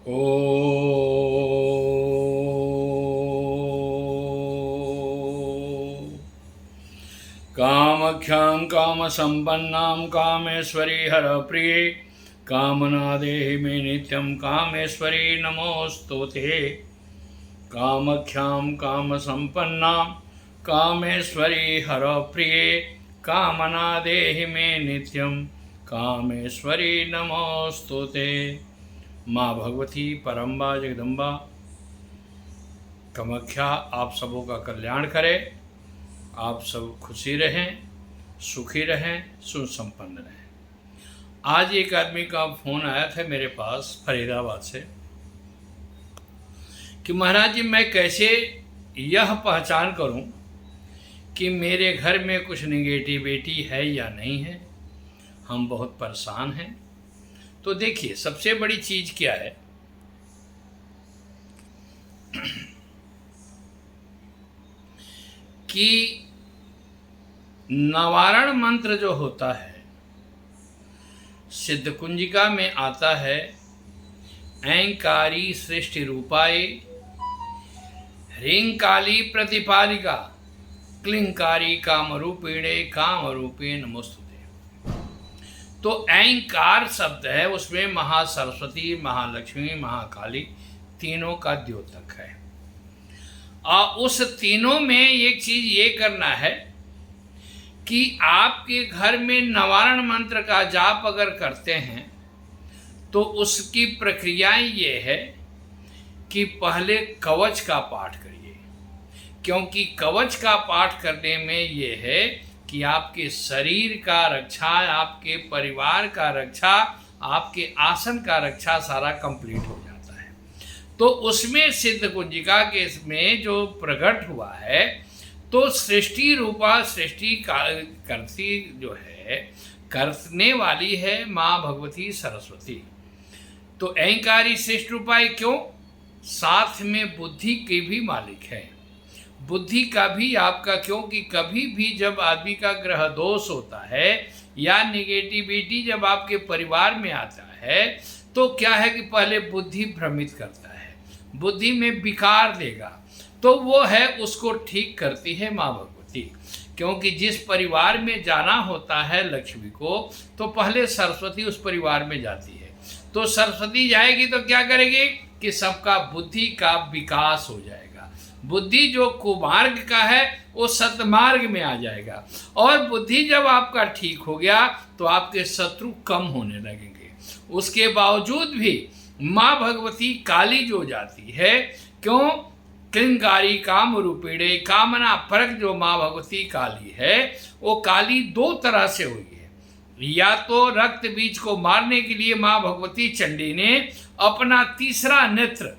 ओ कामख्यां कामसम्पन्नां कामेश्वरी हरप्रिये कामना देहि मे नित्यं कामेश्वरी नमोस्तुते। कामख्यां कामसम्पन्नां कामेश्वरी हरप्रिये कामना देहि मे नित्यं कामेश्वरी नमोस्तुते। माँ भगवती परम्बा जगदम्बा कामाख्या आप सबों का कल्याण करे, आप सब खुशी रहें, सुखी रहें, सुसंपन्न रहें। आज एक आदमी का फ़ोन आया था मेरे पास फरीदाबाद से कि महाराज जी मैं कैसे यह पहचान करूं कि मेरे घर में कुछ निगेटिविटी है या नहीं है, हम बहुत परेशान हैं। तो देखिए सबसे बड़ी चीज़ क्या है कि नवारण मंत्र जो होता है सिद्ध कुंजिका में आता है, ऐंकारी सृष्टि रूपाय ह्रींकाली प्रतिपालिका क्लिंकारी कामरूपिणे कामरूपेण नमोस्तुते। तो ऐंकार शब्द है, उसमें महासरस्वती, महालक्ष्मी, महाकाली तीनों का द्योतक है। और उस तीनों में एक चीज ये करना है कि आपके घर में नवारण मंत्र का जाप अगर करते हैं तो उसकी प्रक्रियाएं ये है कि पहले कवच का पाठ करिए, क्योंकि कवच का पाठ करने में ये है कि आपके शरीर का रक्षा, आपके परिवार का रक्षा, आपके आसन का रक्षा सारा कंप्लीट हो जाता है। तो उसमें सिद्ध कुंजिका के इसमें जो प्रकट हुआ है तो सृष्टि रूपा सृष्टि करती जो है, करने वाली है माँ भगवती सरस्वती। तो ऐंकारी सृष्टि रूपाय क्यों, साथ में बुद्धि के भी मालिक है, बुद्धि का भी आपका, क्योंकि कभी भी जब आदमी का ग्रह दोष होता है या निगेटिविटी जब आपके परिवार में आता है तो क्या है कि पहले बुद्धि भ्रमित करता है, बुद्धि में विकार देगा, तो वो है उसको ठीक करती है माँ भगवती। क्योंकि जिस परिवार में जाना होता है लक्ष्मी को तो पहले सरस्वती उस परिवार में जाती है। तो सरस्वती जाएगी तो क्या करेगी कि सबका बुद्धि का विकास हो जाएगा, बुद्धि जो कुमार्ग का है वो सतमार्ग में आ जाएगा। और बुद्धि जब आपका ठीक हो गया तो आपके शत्रु कम होने लगेंगे। उसके बावजूद भी माँ भगवती काली जो जाती है, क्यों, क्लिंकारी काम रूपिणे, कामना परक जो माँ भगवती काली है वो काली दो तरह से हुई है। या तो रक्त बीज को मारने के लिए माँ भगवती चंडी ने अपना तीसरा नेत्र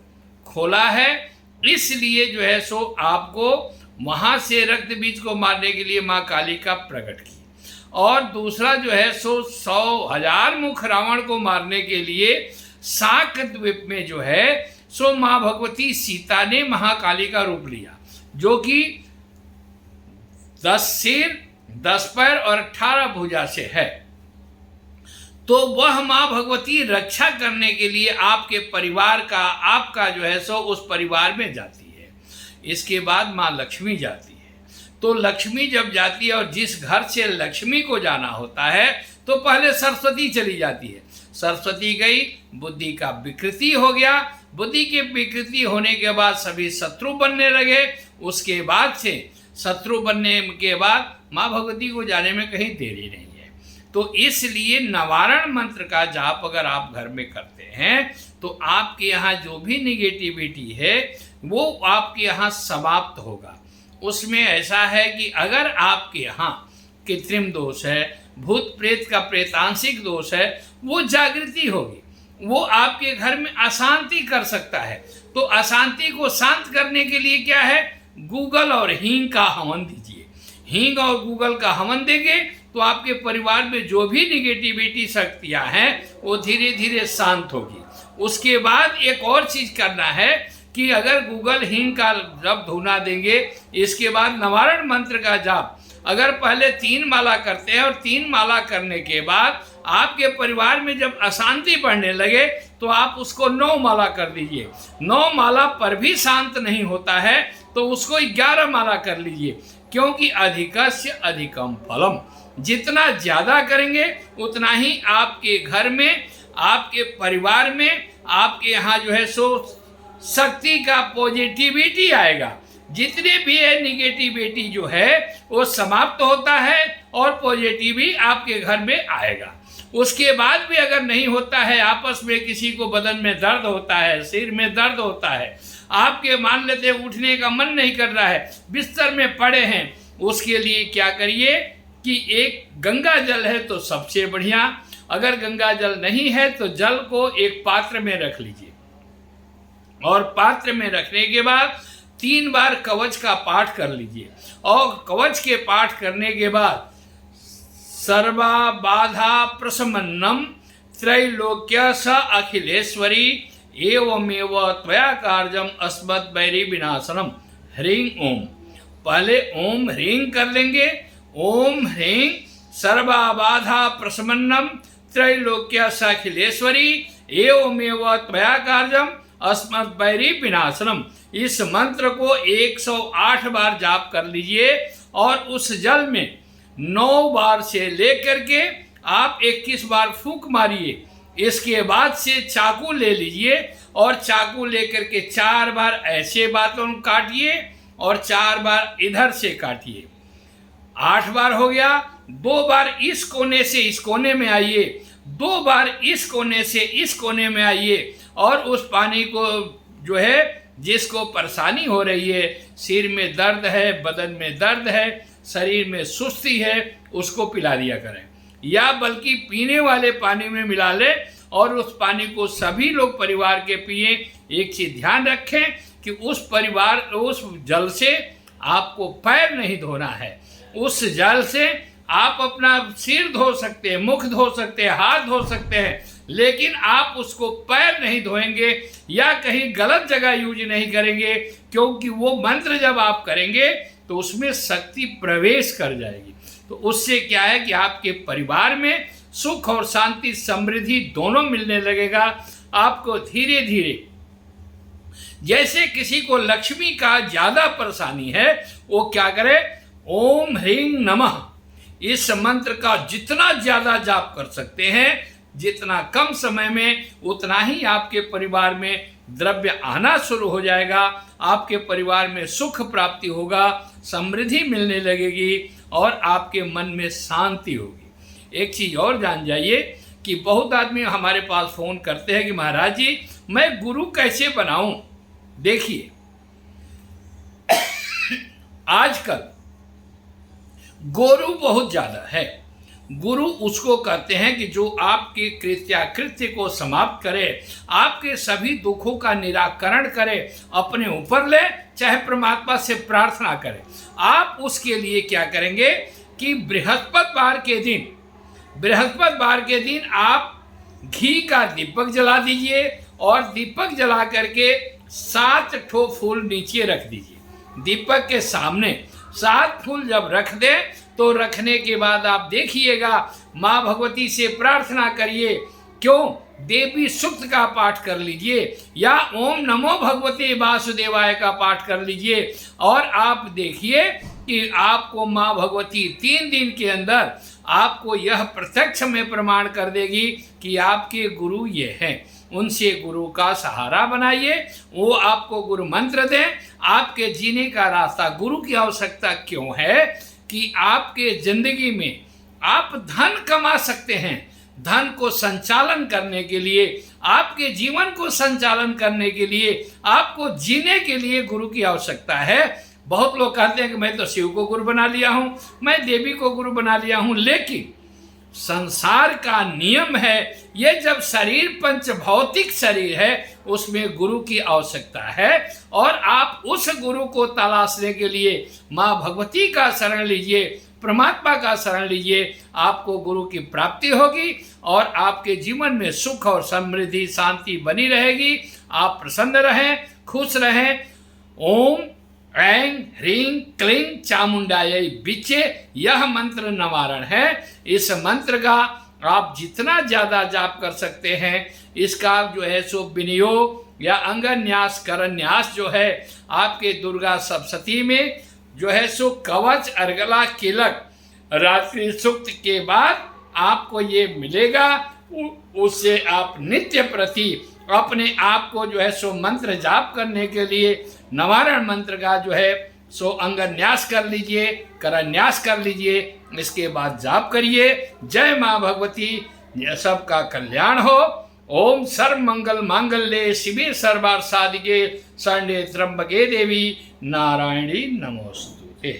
खोला है, इसलिए जो है सो आपको वहां से रक्त बीज को मारने के लिए माँ काली का प्रकट की। और दूसरा जो है सो 100,000 मुख रावण को मारने के लिए शाक द्वीप में जो है सो माँ भगवती सीता ने महाकाली का रूप लिया, जो कि 10 सिर 10 पैर और 18 भुजा से है। तो वह माँ भगवती रक्षा करने के लिए आपके परिवार का, आपका जो है सो उस परिवार में जाती है। इसके बाद माँ लक्ष्मी जाती है। तो लक्ष्मी जब जाती है और जिस घर से लक्ष्मी को जाना होता है तो पहले सरस्वती चली जाती है। सरस्वती गई, बुद्धि का विकृति हो गया, बुद्धि के विकृति होने के बाद सभी शत्रु बनने लगे। उसके बाद से शत्रु बनने के बाद माँ भगवती को जाने में कहीं देरी नहीं है। तो इसलिए नवारण मंत्र का जाप अगर आप घर में करते हैं तो आपके यहाँ जो भी निगेटिविटी है वो आपके यहाँ समाप्त होगा। उसमें ऐसा है कि अगर आपके यहाँ कृत्रिम दोष है, भूत प्रेत का प्रेतांशिक दोष है, वो जागृति होगी, वो आपके घर में अशांति कर सकता है। तो अशांति को शांत करने के लिए क्या है, गूगल और हींग का हवन दीजिए। हींग और गूगल का हवन देंगे तो आपके परिवार में जो भी निगेटिविटी शक्तियां हैं वो धीरे धीरे शांत होगी। उसके बाद एक और चीज करना है कि अगर गूगल हींग का जब धुना देंगे, इसके बाद नवारण मंत्र का जाप अगर पहले 3 माला करते हैं और 3 माला करने के बाद आपके परिवार में जब अशांति बढ़ने लगे तो आप उसको 9 माला कर दीजिए। 9 माला पर भी शांत नहीं होता है तो उसको 11 माला कर लीजिए, क्योंकि अधिकस्य अधिकम फलम, जितना ज्यादा करेंगे उतना ही आपके घर में, आपके परिवार में, आपके यहाँ जो है सो शक्ति का पॉजिटिविटी आएगा। जितने भी है निगेटिविटी जो है वो समाप्त होता है और पॉजिटिव ही आपके घर में आएगा। उसके बाद भी अगर नहीं होता है, आपस में किसी को बदन में दर्द होता है, सिर में दर्द होता है, आपके मान लेते उठने का मन नहीं कर रहा है, बिस्तर में पड़े हैं, उसके लिए क्या करिए कि एक गंगा जल है तो सबसे बढ़िया, अगर गंगा जल नहीं है तो जल को एक पात्र में रख लीजिए और पात्र में रखने के बाद 3 बार कवच का पाठ कर लीजिए। और कवच के पाठ करने के बाद सर्वा बाधा प्रशमन्नम त्रैलोक्य स अखिलेश्वरी एवमेव त्वया कार्यम अस्मत् वैरी विनाशनम ह्रीं ओम। पहले ओम ह्रीं कर लेंगे। ओम ह्रीं सर्वा बाधा प्रशमन्नम त्रैलोक्य स अखिलेश्वरी एवमेव त्वया कार्यम अस्मत् वैरी विनाशनम। इस मंत्र को 108 बार जाप कर लीजिए और उस जल में 9 बार से लेकर के आप 21 बार फूंक मारिए। इसके बाद से चाकू ले लीजिए और चाकू लेकर के 4 बार ऐसे बातों काटिए और 4 बार इधर से काटिए। 8 बार हो गया। 2 बार इस कोने से इस कोने में आइए, 2 बार इस कोने से इस कोने में आइए और उस पानी को जो है, जिसको परेशानी हो रही है, सिर में दर्द है, बदन में दर्द है, शरीर में सुस्ती है, उसको पिला दिया करें, या बल्कि पीने वाले पानी में मिला ले और उस पानी को सभी लोग परिवार के पिए। एक चीज ध्यान रखें कि उस जल से आपको पैर नहीं धोना है। उस जल से आप अपना सिर धो सकते हैं, मुख धो सकते हैं, हाथ धो सकते हैं, लेकिन आप उसको पैर नहीं धोएंगे या कहीं गलत जगह यूज नहीं करेंगे, क्योंकि वो मंत्र जब आप करेंगे तो उसमें शक्ति प्रवेश कर जाएगी। तो उससे क्या है कि आपके परिवार में सुख और शांति, समृद्धि दोनों मिलने लगेगा। आपको धीरे धीरे, जैसे किसी को लक्ष्मी का ज्यादा परेशानी है, वो क्या करे, ओम ह्रीं नमः, इस मंत्र का जितना ज्यादा जाप कर सकते हैं, जितना कम समय में, उतना ही आपके परिवार में द्रव्य आना शुरू हो जाएगा। आपके परिवार में सुख प्राप्ति होगा, समृद्धि मिलने लगेगी और आपके मन में शांति होगी। एक चीज और जान जाइए कि बहुत आदमी हमारे पास फोन करते हैं कि महाराज जी मैं गुरु कैसे बनाऊं। देखिए आजकल गुरु बहुत ज्यादा है। गुरु उसको कहते हैं कि जो आपके कृत्य को समाप्त करे, आपके सभी दुखों का निराकरण करे, अपने ऊपर ले, चाहे परमात्मा से प्रार्थना करे। आप उसके लिए क्या करेंगे कि बृहस्पतिवार के दिन आप घी का दीपक जला दीजिए और दीपक जला करके 7 ठो फूल नीचे रख दीजिए। दीपक के सामने 7 फूल जब रख दें तो रखने के बाद आप देखिएगा, माँ भगवती से प्रार्थना करिए। क्यों? देवी सूक्त का पाठ कर लीजिए या ओम नमो भगवते वासुदेवाय का पाठ कर लीजिए और आप देखिए कि आपको माँ भगवती 3 दिन के अंदर आपको यह प्रत्यक्ष में प्रमाण कर देगी कि आपके गुरु ये हैं। उनसे गुरु का सहारा बनाइए, वो आपको गुरु मंत्र दें। आपके जीने का रास्ता, गुरु की आवश्यकता क्यों है कि आपके जिंदगी में आप धन कमा सकते हैं। धन को संचालन करने के लिए, आपके जीवन को संचालन करने के लिए, आपको जीने के लिए गुरु की आवश्यकता है। बहुत लोग कहते हैं कि मैं तो शिव को गुरु बना लिया हूं, मैं देवी को गुरु बना लिया हूं, लेकिन संसार का नियम है, ये जब शरीर पंच भौतिक शरीर है उसमें गुरु की आवश्यकता है और आप उस गुरु को तलाशने के लिए माँ भगवती का शरण लीजिए, परमात्मा का शरण लीजिए। आपको गुरु की प्राप्ति होगी और आपके जीवन में सुख और समृद्धि, शांति बनी रहेगी। आप प्रसन्न रहें, खुश रहें। ओम ऐं ह्रीं क्लीं चामुंडायै विच्चे, यह मंत्र निवारण है। इस मंत्र का आप जितना ज़्यादा जाप कर सकते हैं इसका जो है सो विनियोग या अंगन्यास करन्यास जो है आपके दुर्गा सप्तशती में जो है सो कवच अर्गला किलक रात्रि सूक्त के बाद आपको ये मिलेगा। उससे आप नित्य प्रति अपने आप को जो है सो मंत्र जाप करने के लिए नवारण मंत्र का जो है सो अंगन्यास कर लीजिए, करन्यास कर लीजिए, इसके बाद जाप करिए। जय माँ भगवती, सबका कल्याण हो। ओम सर्व मंगल मांगल्ये शिवे सर्वार्थ साधिके शरण्ये त्र्यंबके देवी नारायणी नमोस्तुते।